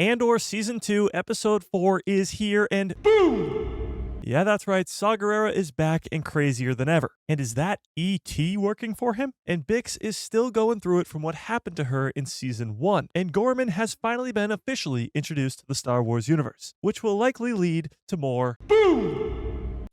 Andor Season 2, Episode 4 is here, and boom! Yeah, that's right, Gerrera is back and crazier than ever. And is that E.T. working for him? And Bix is still going through it from what happened to her in Season 1. And Ghorman has finally been officially introduced to the Star Wars universe, which will likely lead to more boom!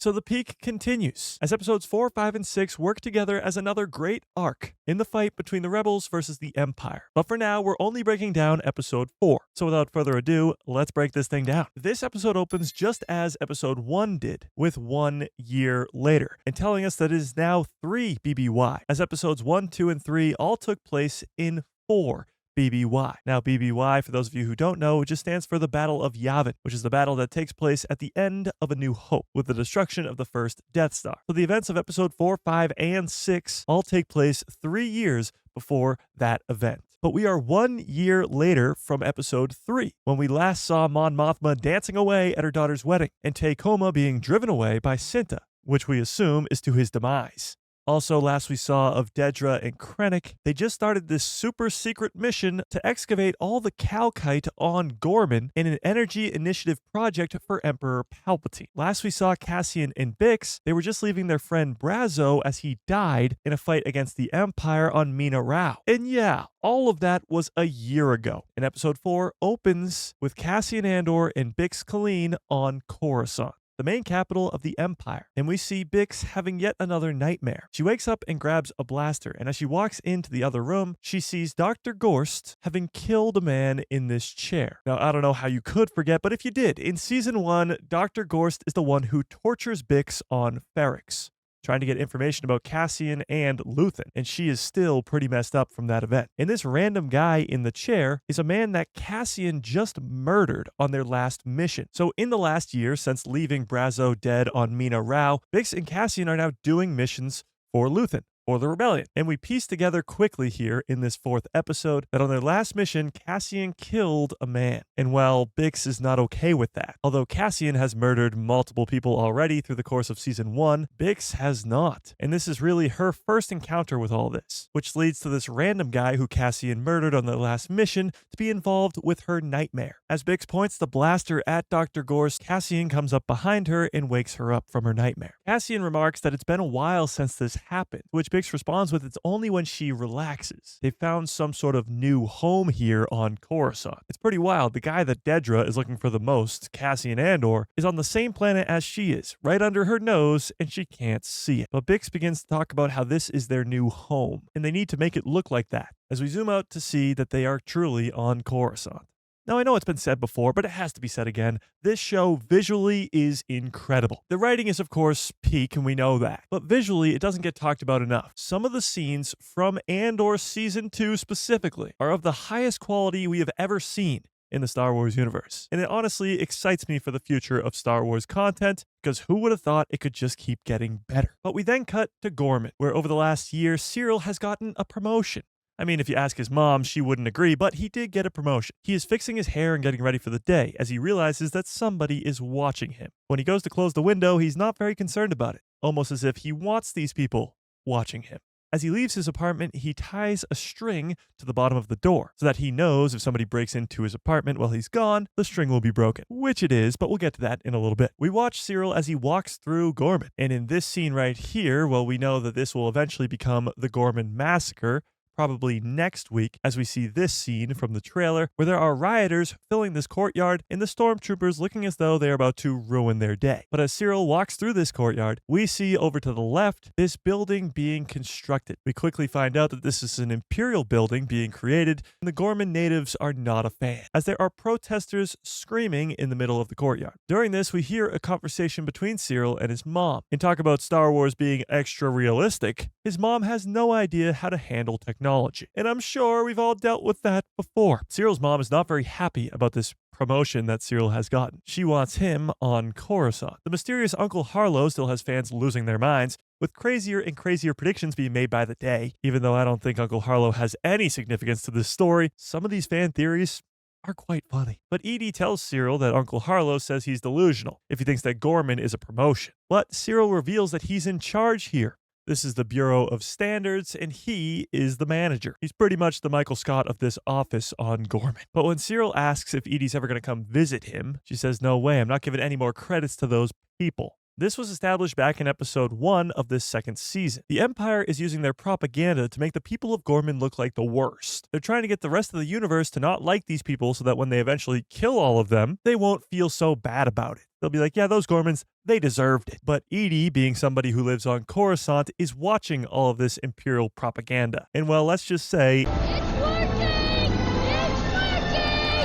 So the peak continues, as episodes 4, 5, and 6 work together as another great arc in the fight between the Rebels versus the Empire. But for now, we're only breaking down episode 4. So without further ado, let's break this thing down. This episode opens just as episode 1 did, with 1 year later, and telling us that it is now 3 BBY, as episodes 1, 2, and 3 all took place in 4 BBY. Now, BBY, for those of you who don't know, just stands for the Battle of Yavin, which is the battle that takes place at the end of A New Hope, with the destruction of the first Death Star. So the events of episode 4, 5, and 6 all take place 3 years before that event. But we are 1 year later from episode 3, when we last saw Mon Mothma dancing away at her daughter's wedding, and Tacoma being driven away by Cinta, which we assume is to his demise. Also, last we saw of Dedra and Krennic, they just started this super secret mission to excavate all the calcite on Ghorman in an energy initiative project for Emperor Palpatine. Last we saw Cassian and Bix, they were just leaving their friend Brazo as he died in a fight against the Empire on Mina Rao. And yeah, all of that was a year ago. And episode 4 opens with Cassian Andor and Bix Colleen on Coruscant, the main capital of the Empire, and we see Bix having yet another nightmare. She wakes up and grabs a blaster, and as she walks into the other room, she sees Dr. Gorst having killed a man in this chair. Now, I don't know how you could forget, but if you did, in Season 1, Dr. Gorst is the one who tortures Bix on Ferrix, trying to get information about Cassian and Luthen, and she is still pretty messed up from that event. And this random guy in the chair is a man that Cassian just murdered on their last mission. So in the last year, since leaving Brazo dead on Mina Rao, Bix and Cassian are now doing missions for Luthen, or the rebellion. And we piece together quickly here in this 4th episode that on their last mission, Cassian killed a man. And while Bix is not okay with that, although Cassian has murdered multiple people already through the course of Season 1, Bix has not. And this is really her first encounter with all this, which leads to this random guy who Cassian murdered on their last mission to be involved with her nightmare. As Bix points the blaster at Dr. Gorst, Cassian comes up behind her and wakes her up from her nightmare. Cassian remarks that it's been a while since this happened, which Bix responds with it's only when she relaxes. They found some sort of new home here on Coruscant. It's pretty wild. The guy that Dedra is looking for the most, Cassian Andor, is on the same planet as she is, right under her nose, and she can't see it. But Bix begins to talk about how this is their new home, and they need to make it look like that, as we zoom out to see that they are truly on Coruscant. Now, I know it's been said before, but it has to be said again. This show visually is incredible. The writing is, of course, peak, and we know that. But visually, it doesn't get talked about enough. Some of the scenes from Andor Season 2 specifically are of the highest quality we have ever seen in the Star Wars universe. And it honestly excites me for the future of Star Wars content, because who would have thought it could just keep getting better? But we then cut to Ghorman, where over the last year, Syril has gotten a promotion. I mean, if you ask his mom, she wouldn't agree, but he did get a promotion. He is fixing his hair and getting ready for the day as he realizes that somebody is watching him. When he goes to close the window, he's not very concerned about it, almost as if he wants these people watching him. As he leaves his apartment, he ties a string to the bottom of the door so that he knows if somebody breaks into his apartment while he's gone, the string will be broken, which it is, but we'll get to that in a little bit. We watch Syril as he walks through Ghorman, and in this scene right here, well, we know that this will eventually become the Ghorman Massacre, probably next week, as we see this scene from the trailer where there are rioters filling this courtyard and the stormtroopers looking as though they're about to ruin their day. But as Syril walks through this courtyard, we see over to the left this building being constructed. We quickly find out that this is an Imperial building being created, and the Ghorman natives are not a fan, as there are protesters screaming in the middle of the courtyard. During this, we hear a conversation between Syril and his mom. And talk about Star Wars being extra realistic, his mom has no idea how to handle technology. And I'm sure we've all dealt with that before. Syril's mom is not very happy about this promotion that Syril has gotten. She wants him on Coruscant. The mysterious Uncle Harlow still has fans losing their minds, with crazier and crazier predictions being made by the day. Even though I don't think Uncle Harlow has any significance to this story, some of these fan theories are quite funny. But Edie tells Syril that Uncle Harlow says he's delusional if he thinks that Ghorman is a promotion. But Syril reveals that he's in charge here. This is the Bureau of Standards, and he is the manager. He's pretty much the Michael Scott of this office on Ghorman. But when Syril asks if Edie's ever going to come visit him, she says, no way, I'm not giving any more credits to those people. This was established back in episode 1 of this second season. The Empire is using their propaganda to make the people of Ghorman look like the worst. They're trying to get the rest of the universe to not like these people so that when they eventually kill all of them, they won't feel so bad about it. They'll be like, yeah, those Ghormans, they deserved it. But Edie, being somebody who lives on Coruscant, is watching all of this Imperial propaganda. And well, let's just say,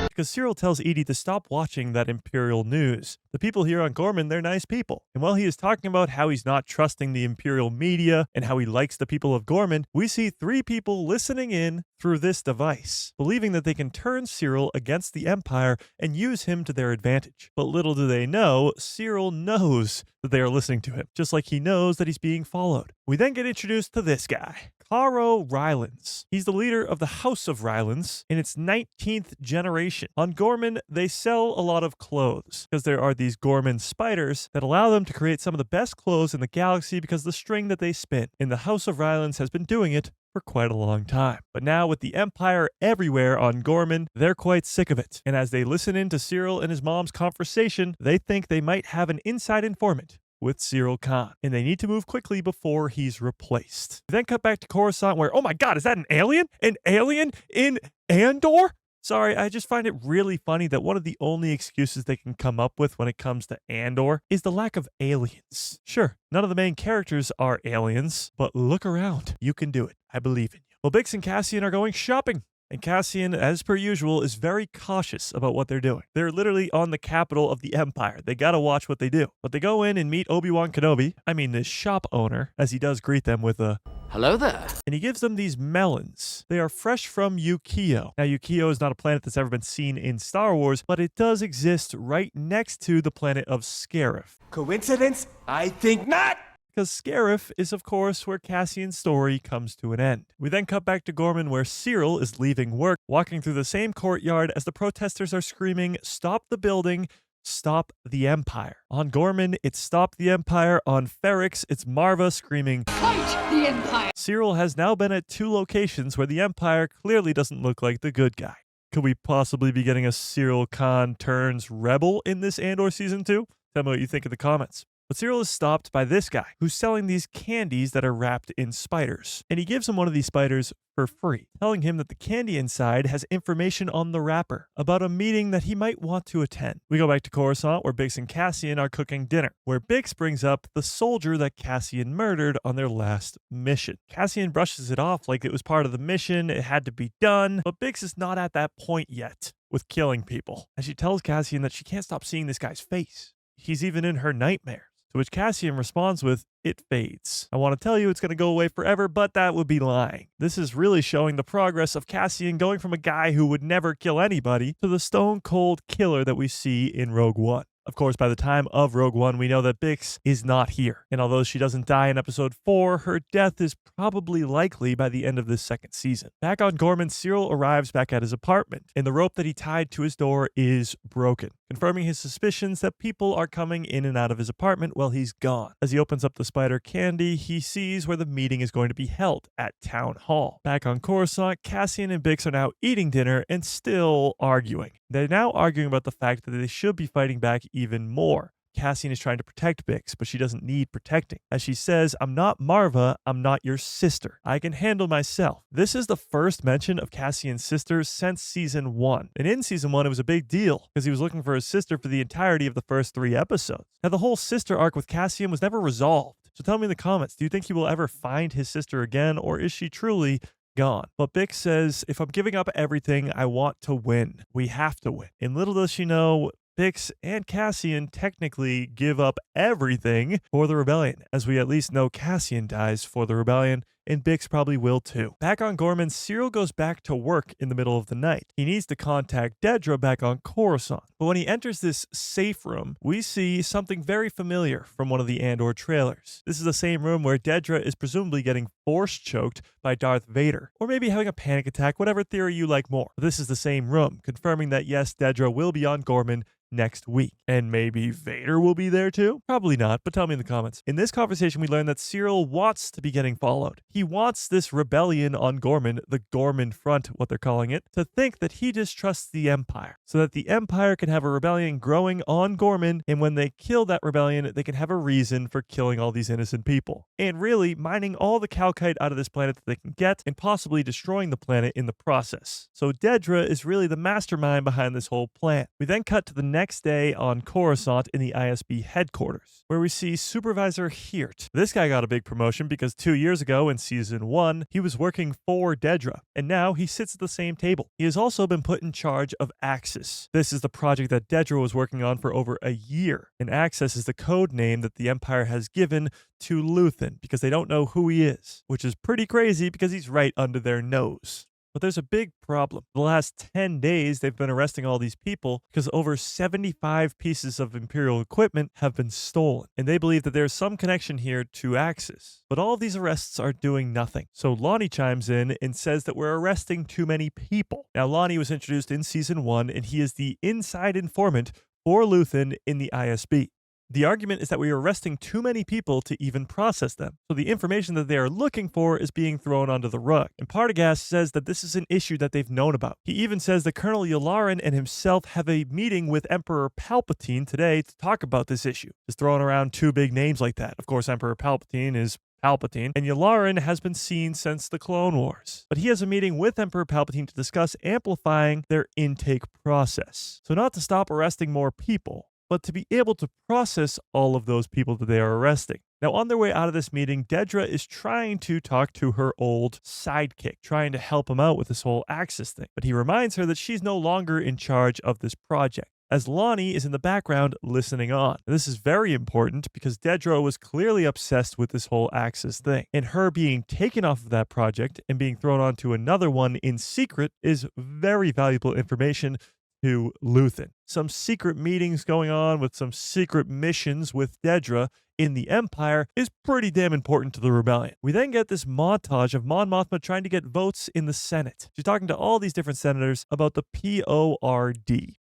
because Syril tells Edie to stop watching that Imperial news. The people here on Ghorman, they're nice people. And while he is talking about how he's not trusting the Imperial media and how he likes the people of Ghorman, we see 3 people listening in through this device, believing that they can turn Syril against the Empire and use him to their advantage. But little do they know, Syril knows that they are listening to him, just like he knows that he's being followed. We then get introduced to this guy, Caro Rylance. He's the leader of the House of Rylance in its 19th generation. On Ghorman, they sell a lot of clothes because there are these Ghorman spiders that allow them to create some of the best clothes in the galaxy because of the string that they spin. And the House of Rylance has been doing it for quite a long time. But now with the Empire everywhere on Ghorman, they're quite sick of it. And as they listen in to Syril and his mom's conversation, they think they might have an inside informant with Syril Khan, and they need to move quickly before he's replaced. We then cut back to Coruscant where, oh my god, is that an alien? An alien in Andor? Sorry, I just find it really funny that one of the only excuses they can come up with when it comes to Andor is the lack of aliens. Sure, none of the main characters are aliens, but look around. You can do it. I believe in you. Well, Bix and Cassian are going shopping. And Cassian, as per usual, is very cautious about what they're doing. They're literally on the capital of the Empire. They gotta watch what they do. But they go in and meet Obi-Wan Kenobi, the shop owner, as he does greet them with a hello there. And he gives them these melons. They are fresh from Yukio. Now, Yukio is not a planet that's ever been seen in Star Wars, but it does exist right next to the planet of Scarif. Coincidence? I think not! Because Scarif is, of course, where Cassian's story comes to an end. We then cut back to Ghorman where Syril is leaving work, walking through the same courtyard as the protesters are screaming, "Stop the building, stop the Empire." On Ghorman, it's "Stop the Empire." On Ferrix, it's Marva screaming, "Fight the Empire!" Syril has now been at 2 locations where the Empire clearly doesn't look like the good guy. Could we possibly be getting a Syril Khan turns rebel in this Andor Season 2? Tell me what you think in the comments. But Syril is stopped by this guy who's selling these candies that are wrapped in spiders. And he gives him one of these spiders for free, telling him that the candy inside has information on the wrapper about a meeting that he might want to attend. We go back to Coruscant where Bix and Cassian are cooking dinner, where Bix brings up the soldier that Cassian murdered on their last mission. Cassian brushes it off like it was part of the mission, it had to be done, but Bix is not at that point yet with killing people. And she tells Cassian that she can't stop seeing this guy's face. He's even in her nightmares. To which Cassian responds with, "It fades. I want to tell you it's going to go away forever, but that would be lying." This is really showing the progress of Cassian going from a guy who would never kill anybody to the stone cold killer that we see in Rogue One. Of course, by the time of Rogue One, we know that Bix is not here. And although she doesn't die in episode 4, her death is probably likely by the end of this second season. Back on Ghorman, Syril arrives back at his apartment, and the rope that he tied to his door is broken, confirming his suspicions that people are coming in and out of his apartment while he's gone. As he opens up the spider candy, he sees where the meeting is going to be held, at Town Hall. Back on Coruscant, Cassian and Bix are now eating dinner and still arguing. They're now arguing about the fact that they should be fighting back even more. Cassian is trying to protect Bix, but she doesn't need protecting. As she says, "I'm not Marva, I'm not your sister. I can handle myself." This is the first mention of Cassian's sister since season 1. And in season 1, it was a big deal because he was looking for his sister for the entirety of the first 3 episodes. Now, the whole sister arc with Cassian was never resolved. So tell me in the comments, do you think he will ever find his sister again, or is she truly gone? But Bix says, "If I'm giving up everything, I want to win. We have to win." And little does she know, Bix and Cassian technically give up everything for the rebellion, as we at least know Cassian dies for the rebellion and Bix probably will too. Back on Ghorman, Syril goes back to work in the middle of the night. He needs to contact Dedra back on Coruscant. But when he enters this safe room, we see something very familiar from one of the Andor trailers. This is the same room where Dedra is presumably getting force choked by Darth Vader, or maybe having a panic attack, whatever theory you like more. This is the same room, confirming that yes, Dedra will be on Ghorman next week. And maybe Vader will be there too? Probably not, but tell me in the comments. In this conversation, we learn that Syril wants to be getting followed. He wants this rebellion on Ghorman, the Ghorman Front, what they're calling it, to think that he distrusts the Empire, so that the Empire can have a rebellion growing on Ghorman, and when they kill that rebellion, they can have a reason for killing all these innocent people. And really, mining all the calcite out of this planet that they can get, and possibly destroying the planet in the process. So Dedra is really the mastermind behind this whole plan. We then cut to the next day on Coruscant in the ISB headquarters, where we see Supervisor Hirt. This guy got a big promotion because 2 years ago in Season 1, he was working for Dedra, and now he sits at the same table. He has also been put in charge of Axis. This is the project that Dedra was working on for over a year, and Axis is the code name that the Empire has given to Luthen because they don't know who he is, which is pretty crazy because he's right under their nose. But there's a big problem. The last 10 days, they've been arresting all these people because over 75 pieces of Imperial equipment have been stolen. And they believe that there's some connection here to Axis. But all of these arrests are doing nothing. So Lonnie chimes in and says that we're arresting too many people. Now, Lonnie was introduced in Season 1, and he is the inside informant for Luthen in the ISB. The argument is that we are arresting too many people to even process them, so the information that they are looking for is being thrown under the rug. And Partagaz says that this is an issue that they've known about. He even says that Colonel Yularen and himself have a meeting with Emperor Palpatine today to talk about this issue. Just throwing around two big names like that. Of course, Emperor Palpatine is Palpatine, and Yularen has been seen since the Clone Wars. But he has a meeting with Emperor Palpatine to discuss amplifying their intake process. So not to stop arresting more people, but to be able to process all of those people that they are arresting. Now, on their way out of this meeting, Dedra is trying to talk to her old sidekick, trying to help him out with this whole Axis thing. But he reminds her that she's no longer in charge of this project, as Lonnie is in the background listening on. This is very important because Dedra was clearly obsessed with this whole Axis thing, and her being taken off of that project and being thrown onto another one in secret is very valuable information to Luthen. Some secret meetings going on with some secret missions with Dedra in the Empire is pretty damn important to the rebellion. We then get this montage of Mon Mothma trying to get votes in the Senate. She's talking to all these different senators about the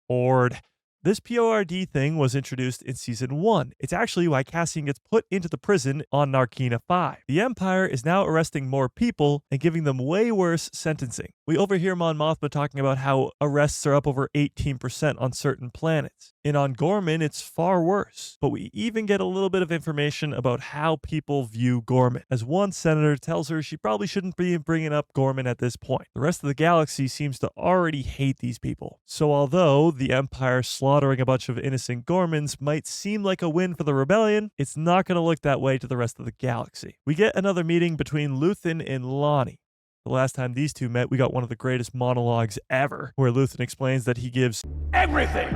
PORD. This PORD thing was introduced in Season 1. It's actually why Cassian gets put into the prison on Narkina 5. The Empire is now arresting more people and giving them way worse sentencing. We overhear Mon Mothma talking about how arrests are up over 18% on certain planets. And on Ghorman, it's far worse. But we even get a little bit of information about how people view Ghorman, as one senator tells her she probably shouldn't be bringing up Ghorman at this point. The rest of the galaxy seems to already hate these people. So although the Empire slaughtering a bunch of innocent Ghormans might seem like a win for the rebellion, it's not going to look that way to the rest of the galaxy. We get another meeting between Luthen and Lonnie. The last time these two met, we got one of the greatest monologues ever, where Luthen explains that he gives everything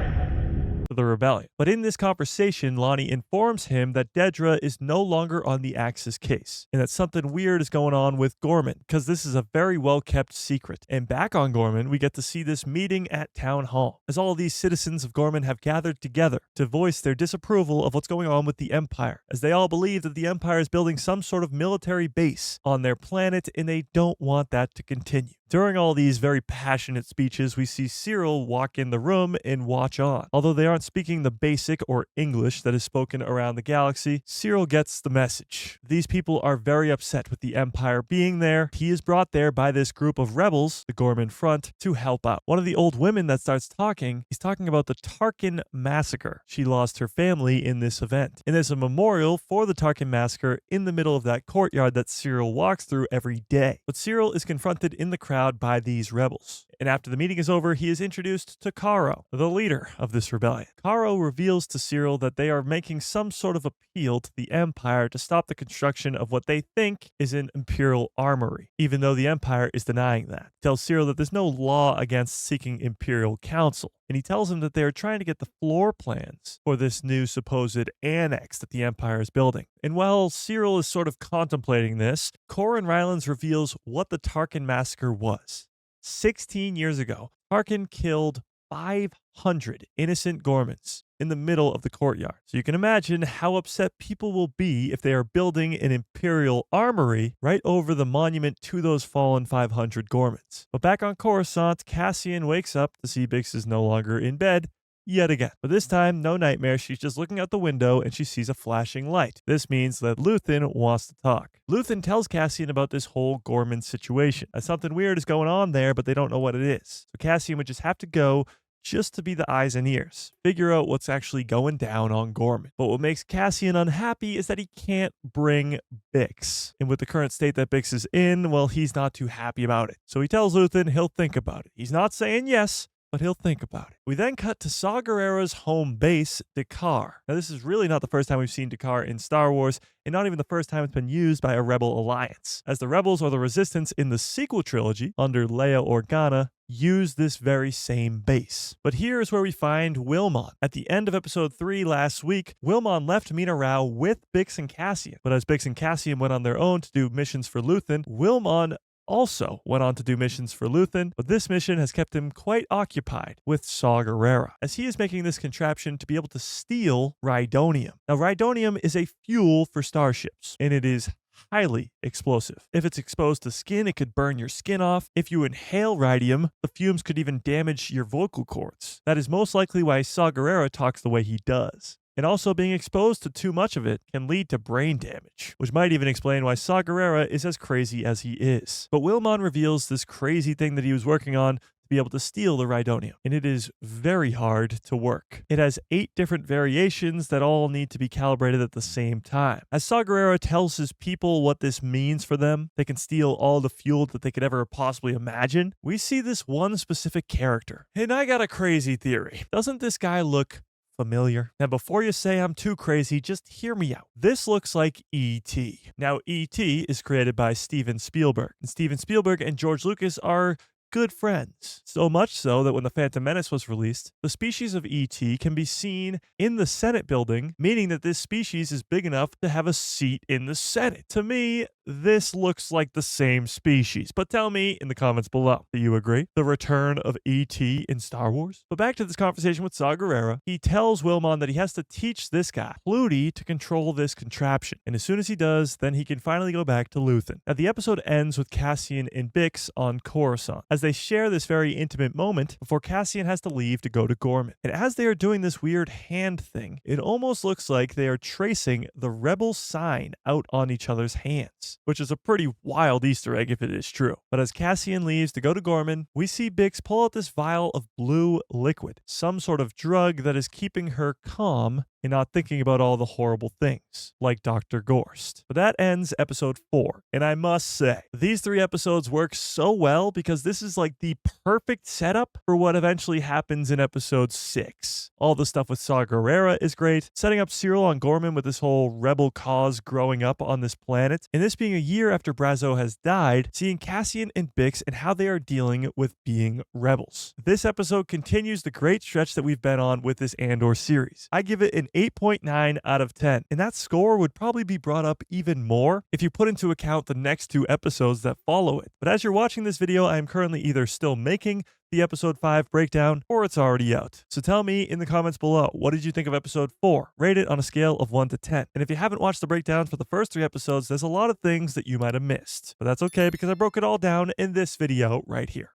to the rebellion. But in this conversation, Lonnie informs him that Dedra is no longer on the Axis case, and that something weird is going on with Ghorman, because this is a very well-kept secret. And back on Ghorman, we get to see this meeting at Town Hall, as all of these citizens of Ghorman have gathered together to voice their disapproval of what's going on with the Empire, as they all believe that the Empire is building some sort of military base on their planet, and they don't want that to continue. During all these very passionate speeches, we see Syril walk in the room and watch on. Although they aren't speaking the basic or English that is spoken around the galaxy, Syril gets the message. These people are very upset with the Empire being there. He is brought there by this group of rebels, the Ghorman Front, to help out. One of the old women that starts talking, he's talking about the Tarkin Massacre. She lost her family in this event. And there's a memorial for the Tarkin Massacre in the middle of that courtyard that Syril walks through every day. But Syril is confronted in the crowd by these rebels. And after the meeting is over, he is introduced to Karo, the leader of this rebellion. Karo reveals to Syril that they are making some sort of appeal to the Empire to stop the construction of what they think is an Imperial armory, even though the Empire is denying that. He tells Syril that there's no law against seeking Imperial counsel, and he tells him that they are trying to get the floor plans for this new supposed annex that the Empire is building. And while Syril is sort of contemplating this, Corin Rylance reveals what the Tarkin massacre was. 16 years ago, Tarkin killed 500 innocent Ghormans in the middle of the courtyard. So you can imagine how upset people will be if they are building an Imperial armory right over the monument to those fallen 500 Ghormans. But back on Coruscant, Cassian wakes up to see Bix is no longer in bed yet again. But this time, no nightmare. She's just looking out the window and she sees a flashing light. This means that Luthen wants to talk. Luthen tells Cassian about this whole Ghorman situation. Something weird is going on there, but they don't know what it is. So Cassian would just have to go just to be the eyes and ears, figure out what's actually going down on Ghorman. But what makes Cassian unhappy is that he can't bring Bix. And with the current state that Bix is in, well, he's not too happy about it. So he tells Luthen he'll think about it. He's not saying yes, but he'll think about it. We then cut to Saw Gerrera's home base, D'Qar. Now, this is really not the first time we've seen D'Qar in Star Wars, and not even the first time it's been used by a Rebel alliance, as the Rebels or the Resistance in the sequel trilogy, under Leia Organa, use this very same base. But here is where we find Wilmon. At the end of episode 3 last week, Wilmon left Mina Rao with Bix and Cassian. But as Bix and Cassian went on their own to do missions for Luthen, Wilmon also went on to do missions for Luthen, but this mission has kept him quite occupied with Saw Gerrera, as he is making this contraption to be able to steal Rhydonium. Now, Rhydonium is a fuel for starships, and it is highly explosive. If it's exposed to skin, it could burn your skin off. If you inhale rhodium, the fumes could even damage your vocal cords. That is most likely why Saw Gerrera talks the way he does. And also, being exposed to too much of it can lead to brain damage, which might even explain why Saw Gerrera is as crazy as he is. But Wilmon reveals this crazy thing that he was working on to be able to steal the Rhydonium, and it is very hard to work. It has 8 different variations that all need to be calibrated at the same time. As Saw Gerrera tells his people what this means for them, they can steal all the fuel that they could ever possibly imagine. We see this one specific character, and I got a crazy theory. Doesn't this guy look familiar? Now, before you say I'm too crazy, just hear me out. This looks like E.T. Now, E.T. is created by Steven Spielberg, and Steven Spielberg and George Lucas are good friends. So much so that when The Phantom Menace was released, the species of E.T. can be seen in the Senate building, meaning that this species is big enough to have a seat in the Senate. To me, this looks like the same species, but tell me in the comments below. Do you agree? The return of E.T. in Star Wars? But back to this conversation with Saw Gerrera, he tells Wilmon that he has to teach this guy, Flutie, to control this contraption. And as soon as he does, then he can finally go back to Luthen. Now, the episode ends with Cassian and Bix on Coruscant, as they share this very intimate moment before Cassian has to leave to go to Ghorman. And as they are doing this weird hand thing, it almost looks like they are tracing the Rebel sign out on each other's hands, which is a pretty wild Easter egg if it is true. But as Cassian leaves to go to Ghorman, we see Bix pull out this vial of blue liquid, some sort of drug that is keeping her calm and not thinking about all the horrible things, like Dr. Gorst. But that ends episode 4, and I must say, these 3 episodes work so well because this is like the perfect setup for what eventually happens in episode 6. All the stuff with Saw Gerrera is great, setting up Syril on Ghorman with this whole rebel cause growing up on this planet, and this being a year after Brazo has died, seeing Cassian and Bix and how they are dealing with being rebels. This episode continues the great stretch that we've been on with this Andor series. I give it an 8.9 out of 10, and that score would probably be brought up even more if you put into account the next 2 episodes that follow it. But as you're watching this video, I am currently either still making the episode 5 breakdown or it's already out. So tell me in the comments below, what did you think of episode 4? Rate it on a scale of 1 to 10. And if you haven't watched the breakdowns for the first 3 episodes, there's a lot of things that you might have missed. But that's okay because I broke it all down in this video right here.